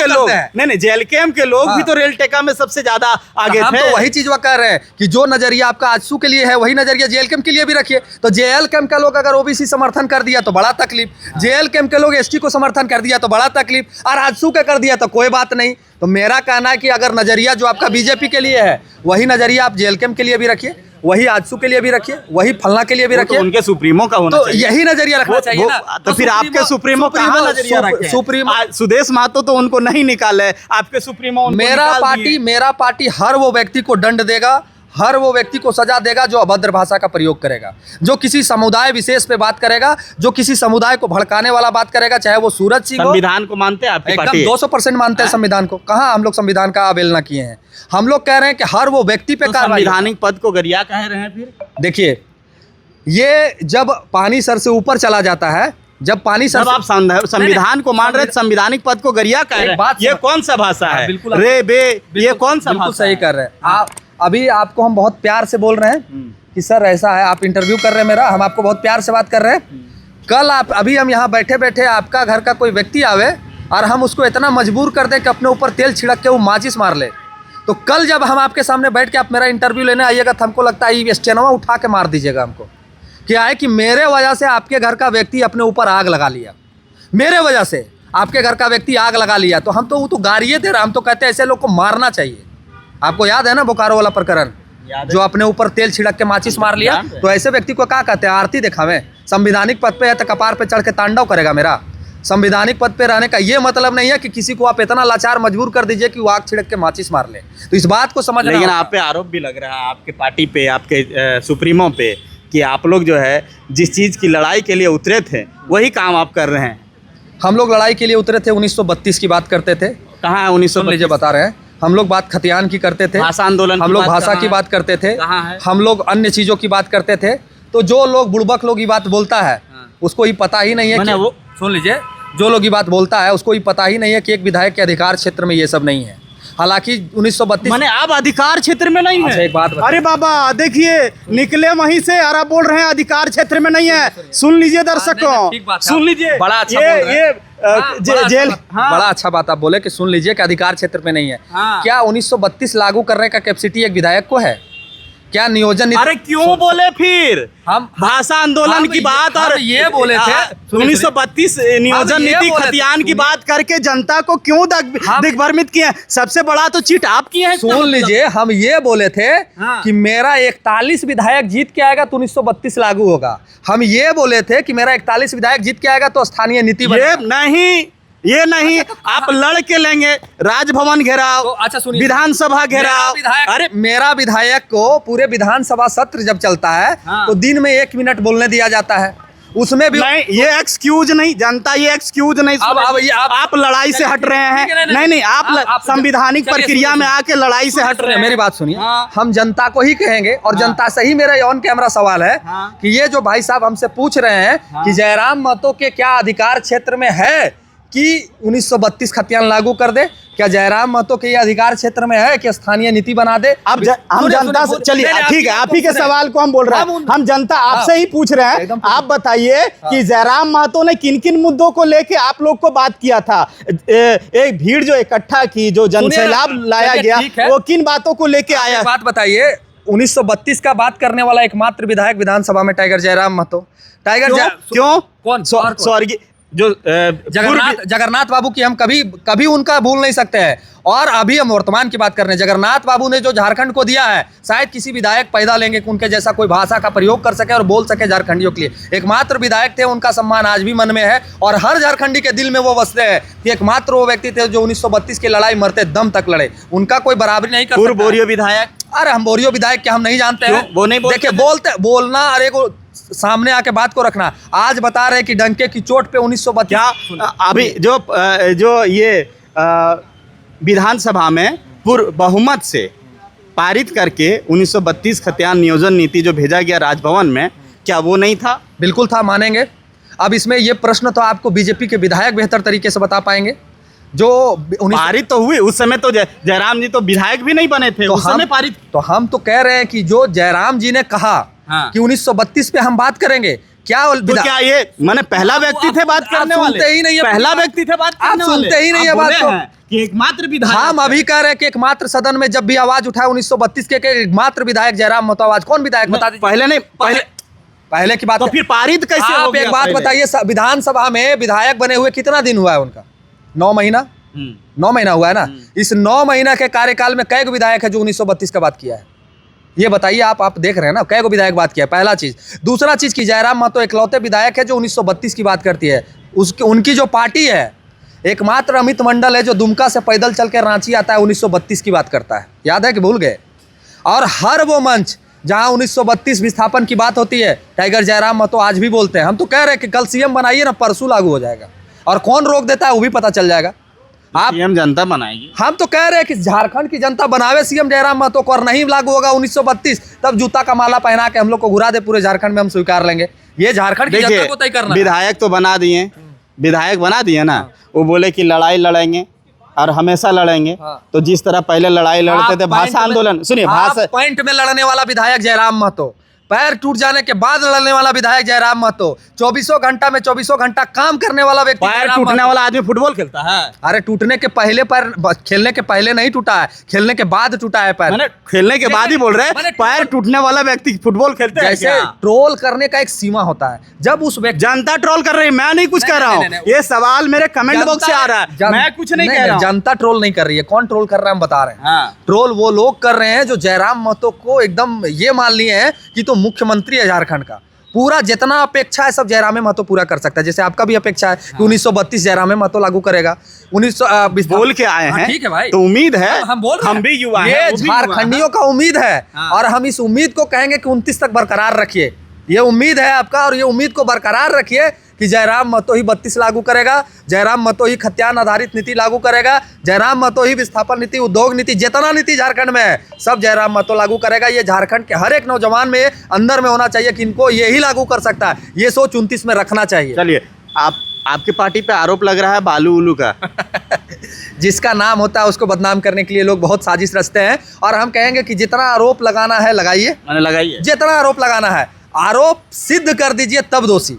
[SPEAKER 3] लोग नहीं, जेएलकेएम के लोग भी तो रेल टेका में सबसे ज्यादा आगे
[SPEAKER 1] हम
[SPEAKER 3] थे।
[SPEAKER 1] तो वही चीज कह रहे हैं कि जो नजरिया आपका आजसू के लिए है वही नजरिया जेएलकेएम के लिए भी रखिए। तो जेएलकेएम के लोग अगर ओबीसी समर्थन कर दिया तो बड़ा तकलीफ, जेएलकेएम के लोग एसटी को समर्थन कर दिया तो बड़ा तकलीफ, और आजसू के कर दिया तो कोई बात नहीं। तो मेरा कहना है कि अगर नजरिया जो आपका बीजेपी के लिए है वही नजरिया आप जेएलकेएम के लिए भी रखिए, वही आजसू के लिए भी रखिए, वही फलना के लिए भी रखिए।
[SPEAKER 3] उनके सुप्रीमो का होना
[SPEAKER 1] तो
[SPEAKER 3] चाहिए।
[SPEAKER 1] यही नजरिया रखना चाहिए ना।
[SPEAKER 3] तो फिर आपके सुप्रीमो कहाँ नजरिया रखे? सुदेश महतो तो उनको नहीं निकाले, आपके सुप्रीमो
[SPEAKER 1] मेरा पार्टी हर वो व्यक्ति को दंड देगा, हर वो व्यक्ति को सजा देगा जो अभद्र भाषा का प्रयोग करेगा, जो किसी समुदाय विशेष पे बात करेगा, जो किसी समुदाय को भड़काने वाला बात करेगा, चाहे वो सूरज सिंह हो।
[SPEAKER 3] संविधान को मानते हैं आपकी
[SPEAKER 1] एकदम
[SPEAKER 3] पार्टी?
[SPEAKER 1] 200% मानते हैं संविधान को। कहाँ हम लोग संविधान का अवहेलना किए हैं? हम लोग कह रहे हैं कि हर वो व्यक्ति पे
[SPEAKER 3] संवैधानिक पद को गरिया कह रहे हैं। फिर
[SPEAKER 1] देखिए, ये जब पानी सर से ऊपर चला जाता है, जब पानी सर,
[SPEAKER 3] जब आप संविधान को मान रहे, संविधानिक पद को गरिया कह रहे हैं, ये कौन सा भाषा है? रे बे, ये कौन सा भाषा?
[SPEAKER 1] सही कर रहे हैं आप। अभी आपको हम बहुत प्यार से बोल रहे हैं कि सर ऐसा है, आप इंटरव्यू कर रहे हैं मेरा, हम आपको बहुत प्यार से बात कर रहे हैं। कल आप, अभी हम यहाँ बैठे बैठे आपका घर का कोई व्यक्ति आवे और हम उसको इतना मजबूर कर दें कि अपने ऊपर तेल छिड़क के वो माचिस मार ले, तो कल जब हम आपके सामने बैठ के आप मेरा इंटरव्यू लेने आइएगा तो हमको लगता है ये स्टेनोवा उठा के मार दीजिएगा हमको। क्या है कि मेरे वजह से आपके घर का व्यक्ति अपने ऊपर आग लगा लिया, मेरे वजह से आपके घर का व्यक्ति आग लगा लिया, तो हम तो वो तो गालियाँ दे रहे, हम तो कहते हैं ऐसे लोग को मारना चाहिए। आपको याद है ना बोकारो वाला प्रकरण, जो अपने ऊपर तेल छिड़क के माचिस मार लिया, तो ऐसे व्यक्ति को क्या कहते हैं? आरती दिखावे। संविधानिक पद पे है तो कपार पे चढ़ के तांडव करेगा मेरा। संविधानिक पद पे रहने का ये मतलब नहीं है कि किसी को आप इतना लाचार मजबूर कर दीजिए कि वो आग छिड़क के माचिस मार ले। तो इस बात को समझना।
[SPEAKER 3] लेकिन आप पे आरोप भी लग रहा है आपके पार्टी पे, आपके सुप्रीमो पे, कि आप लोग जो है जिस चीज़ की लड़ाई के लिए उतरे थे वही काम आप कर रहे हैं।
[SPEAKER 1] हम लोग लड़ाई के लिए उतरे थे, 1932 की बात करते थे।
[SPEAKER 3] कहाँ है 1932?
[SPEAKER 1] बता रहे हैं, हम लोग बात खतियान की करते थे,
[SPEAKER 3] भाषा आंदोलन,
[SPEAKER 1] हम लोग भाषा की बात करते थे, हम लोग अन्य चीज़ों की बात करते थे। तो जो लोग बुड़बक लोग ये बात बोलता है उसको ही पता ही नहीं है कि वो, सुन लीजिए, जो लोग ये बात बोलता है उसको ही पता ही नहीं है कि एक विधायक के अधिकार क्षेत्र में ये सब नहीं है। हालांकि 1932
[SPEAKER 3] माने आप अधिकार क्षेत्र में नहीं है।
[SPEAKER 1] एक बात
[SPEAKER 2] अरे बाबा देखिए, निकले वहीं से और आप बोल रहे हैं अधिकार क्षेत्र में नहीं है। सुन लीजिए दर्शकों, सुन लीजिए,
[SPEAKER 1] बड़ा अच्छा
[SPEAKER 2] जेल,
[SPEAKER 1] बड़ा अच्छा बात आप बोले कि सुन लीजिए कि अधिकार क्षेत्र में नहीं है। क्या 1932 लागू करने का कैपेसिटी एक विधायक को है? क्या नियोजन?
[SPEAKER 3] अरे क्यों बोले फिर? हम भाषा आंदोलन की बात और
[SPEAKER 1] ये बोले थे
[SPEAKER 3] 1932 नियोजन नीति खतियान की बात करके जनता को क्यों दिग्भ्रमित किए? सबसे बड़ा तो चीट आप किए हैं।
[SPEAKER 1] सुन लीजिए, हम ये बोले थे कि मेरा 41 विधायक जीत के आएगा तो 1932 लागू होगा। हम ये बोले थे कि मेरा 41 विधायक जीत के आएगा तो स्थानीय नीति
[SPEAKER 3] ये नहीं, आप लड़ के लेंगे राजभवन घेराव,
[SPEAKER 1] तो अच्छा सुनिए,
[SPEAKER 3] विधानसभा घेराव।
[SPEAKER 1] अरे मेरा विधायक को पूरे विधानसभा सत्र जब चलता है तो दिन में 1 मिनट बोलने दिया जाता है, उसमें भी
[SPEAKER 3] नहीं, ये एक्सक्यूज नहीं, जनता ये एक्सक्यूज नहीं। आप लड़ाई से हट रहे हैं। नहीं, आप संवैधानिक प्रक्रिया में आके लड़ाई से हट रहे हैं।
[SPEAKER 1] मेरी बात सुनिए, हम जनता को ही कहेंगे, और जनता से ही मेरा ऑन कैमरा सवाल है कि ये जो भाई साहब हमसे पूछ रहे हैं कि जयराम महतो के क्या अधिकार क्षेत्र में है कि 1932 खतियान लागू कर दे, क्या जयराम महतो के ये अधिकार क्षेत्र में है कि स्थानीय नीति बना दे?
[SPEAKER 2] अब हम जनता से, चलिए ठीक है, आप ही के सवाल को हम बोल रहे हैं, हम जनता आपसे ही पूछ रहे हैं। आप बताइए कि जयराम महतो ने किन किन मुद्दों को लेके आप लोग को बात किया था? एक भीड़ जो इकट्ठा की, जो जनसैलाब लाया गया, वो किन बातों को लेके आया?
[SPEAKER 1] बात बताइए। 1932 का बात करने वाला एकमात्र विधायक विधानसभा में टाइगर जयराम महतो। टाइगर
[SPEAKER 3] क्यों?
[SPEAKER 1] कौन?
[SPEAKER 3] स्वर्गीय जो
[SPEAKER 1] जगन्नाथ बाबू की हम कभी उनका भूल नहीं सकते हैं। और अभी हम वर्तमान की बात कर रहे हैं, जगन्नाथ बाबू ने जो झारखंड को दिया है, शायद किसी विधायक पैदा लेंगे कि उनके जैसा कोई भाषा का प्रयोग कर सके और बोल सके झारखंडियों के लिए। एकमात्र विधायक थे, उनका सम्मान आज भी मन में है और हर झारखंडी के दिल में वो बसते हैं कि एकमात्र वो व्यक्ति थे जो 1932 की लड़ाई मरते दम तक लड़े। उनका कोई बराबरी नहीं कर सकता।
[SPEAKER 3] बोरियो विधायक,
[SPEAKER 1] अरे हम बोरियो विधायक क्या हम नहीं जानते हैं?
[SPEAKER 3] वो नहीं
[SPEAKER 1] देखिए, बोलना अरे को सामने आके बात को रखना। आज बता रहे कि डंके की चोट पे 1932
[SPEAKER 3] क्या अभी जो ये विधानसभा में पूर्ण बहुमत से पारित करके 1932 खतियान नियोजन नीति जो भेजा गया राजभवन में, क्या वो नहीं था?
[SPEAKER 1] बिल्कुल था, मानेंगे। अब इसमें ये प्रश्न तो आपको बीजेपी के विधायक बेहतर तरीके से बता पाएंगे। जो
[SPEAKER 3] पारित तो हुई उस समय, तो जयराम जी तो विधायक भी नहीं बने थे, तो उस समय पारित।
[SPEAKER 1] तो हम तो कह रहे हैं कि जो जयराम जी ने कहा कि 1932 पे हम बात करेंगे,
[SPEAKER 3] तो क्या ये माने पहला व्यक्ति थे बात करने वाले?
[SPEAKER 1] सुनते ही नहीं है,
[SPEAKER 3] पहला व्यक्ति थे बात करने वाले।
[SPEAKER 1] सुनते ही नहीं है बात को
[SPEAKER 3] कि एकमात्र विधायक।
[SPEAKER 1] हम अभी कह रहे हैं कि एकमात्र सदन में जब भी आवाज उठाए 1932 के एकमात्र विधायक जयराम महतो। आवाज कौन विधायक बता दीजिए?
[SPEAKER 3] पहले नहीं, पहले
[SPEAKER 1] की बात।
[SPEAKER 3] तो फिर पारित कैसे हो गया?
[SPEAKER 1] एक बात बताइए, विधानसभा में विधायक बने हुए कितना दिन हुआ है उनका? 9 महीना। 9 महीना हुआ है ना। इस 9 महीना के कार्यकाल में कई विधायक है जो 1932 का बात किया है? ये बताइए। आप देख रहे हैं ना कई को विधायक बात किया, पहला चीज। दूसरा चीज की जयराम महतो इकलौते विधायक है जो 1932 की बात करती है। उनकी जो पार्टी है, एकमात्र अमित मंडल है जो दुमका से पैदल चल के रांची आता है, 1932 की बात करता है। याद है कि भूल गए? और हर वो मंच जहां 1932 विस्थापन की बात होती है, टाइगर जयराम महतो आज भी बोलते हैं। हम तो कह रहे हैं कि कल सीएम बनाइए ना, परसों लागू हो जाएगा। और कौन रोक देता है वो भी पता चल जाएगा।
[SPEAKER 3] आप सीएम जनता बनाएगी।
[SPEAKER 1] हम तो कह रहे हैं कि झारखंड की जनता बनावे सीएम जयराम महतो को, और नहीं लागू होगा 1932, तब जूता का माला पहना के हम लोग को घुरा दे पूरे झारखंड में, हम स्वीकार लेंगे। ये झारखंड की जनता को तय करना।
[SPEAKER 3] विधायक तो बना दिए, विधायक बना दिए ना, वो बोले कि लड़ाई लड़ेंगे और हमेशा लड़ेंगे। तो जिस तरह पहले लड़ाई लड़ते थे, भाषा आंदोलन, सुनिए, भाषा
[SPEAKER 1] पॉइंट में लड़ने वाला विधायक जयराम महतो, पैर टूट जाने के बाद लड़ने वाला विधायक जयराम महतो, 24 घंटा काम करने वाला व्यक्ति
[SPEAKER 3] पैर
[SPEAKER 1] जयराम
[SPEAKER 3] टूटने
[SPEAKER 1] महतो।
[SPEAKER 3] वाला आदमी फुटबॉल खेलता है?
[SPEAKER 1] अरे टूटने के पहले पैर, खेलने के पहले नहीं टूटा है, खेलने के बाद टूटा है पैर।
[SPEAKER 3] मैंने खेलने के बाद ही बोल रहे हैं, पैर टूटने वाला व्यक्ति फुटबॉल खेलते हैं
[SPEAKER 1] जैसे
[SPEAKER 3] क्या?
[SPEAKER 1] ट्रोल करने का एक सीमा होता है, जब उस व्यक्ति
[SPEAKER 3] जनता ट्रोल कर रही है, मैं नहीं कुछ कह रहा हूँ। ये सवाल मेरे कमेंट बॉक्स से आ रहा है, मैं कुछ नहीं कह रहा हूँ।
[SPEAKER 1] जनता ट्रोल नहीं कर रही है, कौन ट्रोल कर रहा है हम बता रहे हैं।
[SPEAKER 3] हाँ।
[SPEAKER 1] ट्रोल वो लोग कर रहे हैं जो जयराम महतो को एकदम ये मान लिए हैं कि तो मुख्यमंत्री है झारखंड का, पूरा जितना अपेक्षा है सब जयराम महतो पूरा कर सकता है। जैसे आपका भी अपेक्षा है कि 1932 जयराम महतो लागू करेगा, 1900
[SPEAKER 3] बोल के आए हैं,
[SPEAKER 1] ठीक है भाई,
[SPEAKER 3] तो उम्मीद है,
[SPEAKER 1] हम बोल रहे हैं,
[SPEAKER 3] हम भी युवा हैं,
[SPEAKER 1] ये
[SPEAKER 3] वो भी युवा हैं।
[SPEAKER 1] झारखंडियों का उम्मीद है।
[SPEAKER 3] हाँ।
[SPEAKER 1] और हम इस उम्मीद को कहेंगे कि 29 तक बरकरार रखिए, ये उम्मीद है आपका, और ये उम्मीद को बरकरार रखिए कि जयराम महतो ही 32 लागू करेगा, जयराम महतो ही खतियान आधारित नीति लागू करेगा, जयराम महतो ही विस्थापन नीति, उद्योग नीति, जितना नीति झारखंड में है सब जयराम महतो लागू करेगा। ये झारखंड के हर एक नौजवान में अंदर में होना चाहिए कि इनको ये ही लागू कर सकता है, ये सोच 29 में रखना चाहिए।
[SPEAKER 3] चलिए, आपकी पार्टी पे आरोप लग रहा है बालू उलू का।
[SPEAKER 1] जिसका नाम होता है उसको बदनाम करने के लिए लोग बहुत साजिश रचते हैं, और हम कहेंगे कि जितना आरोप लगाना है लगाइए,
[SPEAKER 3] मैंने लगाई है।
[SPEAKER 1] जितना आरोप लगाना है, आरोप सिद्ध कर दीजिए तब दोषी।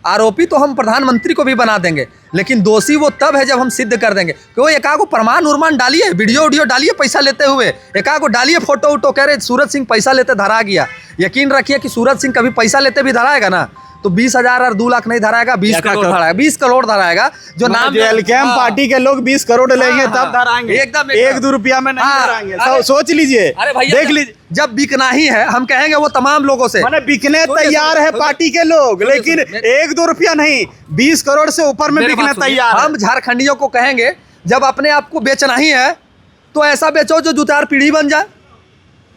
[SPEAKER 1] आरोपी तो हम प्रधानमंत्री को भी बना देंगे, लेकिन दोषी वो तब है जब हम सिद्ध कर देंगे। क्यों एका को प्रमाण उर्मान डालिए, वीडियो डालिए पैसा लेते हुए, एका को डालिए फोटो उटो, कह रहे सूरज सिंह पैसा लेते धरा गया। यकीन रखिए कि सूरज सिंह कभी पैसा लेते भी धराएगा ना तो 20,000 और 2 लाख नहीं धराएगा, 20 करोड़ धराएगा, 20 करोड़ धराएगा। जो नाम
[SPEAKER 3] जेएलकेएम पार्टी के लोग 20 करोड़ लेंगे तब धराएंगे,
[SPEAKER 1] एकदम
[SPEAKER 3] 1-2 रुपया में नहीं धराएंगे। सोच लीजिए,
[SPEAKER 1] अरे भैया
[SPEAKER 3] देख लीजिए,
[SPEAKER 1] जब बिकना ही है हम कहेंगे वो तमाम लोगों से,
[SPEAKER 3] माने बिकने तैयार है पार्टी के लोग, लेकिन 1-2 रुपया नहीं, 20 करोड़ से ऊपर में बिकने तैयार है।
[SPEAKER 1] हम झारखंडियों को कहेंगे जब अपने आप को बेचना ही है तो ऐसा बेचो जो जुतार पीढ़ी बन जाए।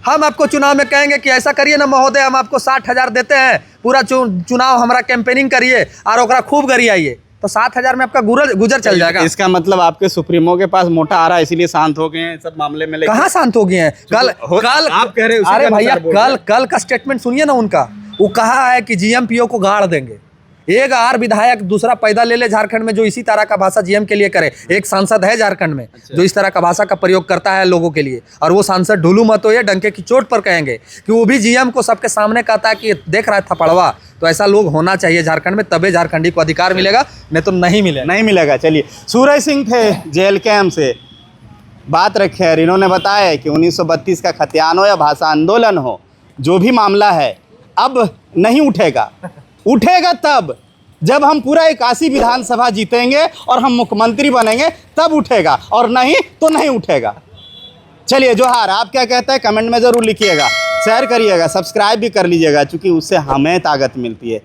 [SPEAKER 1] हम आपको चुनाव में कहेंगे कि ऐसा करिए ना महोदय, हम आपको 60,000 देते हैं, पूरा चुनाव हमारा कैंपेनिंग करिए और ओकरा खूब गरियाइए, तो 7,000 में आपका गुजर चल जाएगा।
[SPEAKER 3] इसका मतलब आपके सुप्रीमो के पास मोटा आ रहा है, इसीलिए शांत हो गए हैं सब मामले में।
[SPEAKER 1] कहाँ शांत हो गए हैं? कल
[SPEAKER 3] आप कह रहे हैं,
[SPEAKER 1] अरे भैया कल का स्टेटमेंट सुनिए ना उनका, वो कहा है कि जीएमपीओ को गाड़ देंगे। एक आर विधायक दूसरा पैदा ले ले झारखंड में जो इसी तरह का भाषा जीएम के लिए करे। एक सांसद है झारखंड में जो इस तरह का भाषा का प्रयोग करता है लोगों के लिए, और वो सांसद ढुलू मतो ये डंके की चोट पर कहेंगे कि वो भी जीएम को सबके सामने कहता है कि देख रहा है थपड़वा। तो ऐसा लोग होना चाहिए झारखंड में, तबे झारखंडी को अधिकार मिलेगा, नहीं तो नहीं मिलेगा।
[SPEAKER 3] चलिए, सूरज सिंह थे जेएलकेएम से, बात रखे और इन्होंने बताया कि 1932 का खतियान हो या भाषा आंदोलन हो, जो भी मामला है अब नहीं उठेगा, उठेगा तब जब हम पूरा 81 विधानसभा जीतेंगे और हम मुख्यमंत्री बनेंगे, तब उठेगा, और नहीं तो नहीं उठेगा। चलिए जोहार, आप क्या कहते हैं कमेंट में ज़रूर लिखिएगा, शेयर करिएगा, सब्सक्राइब भी कर लीजिएगा, क्योंकि उससे हमें ताकत मिलती है।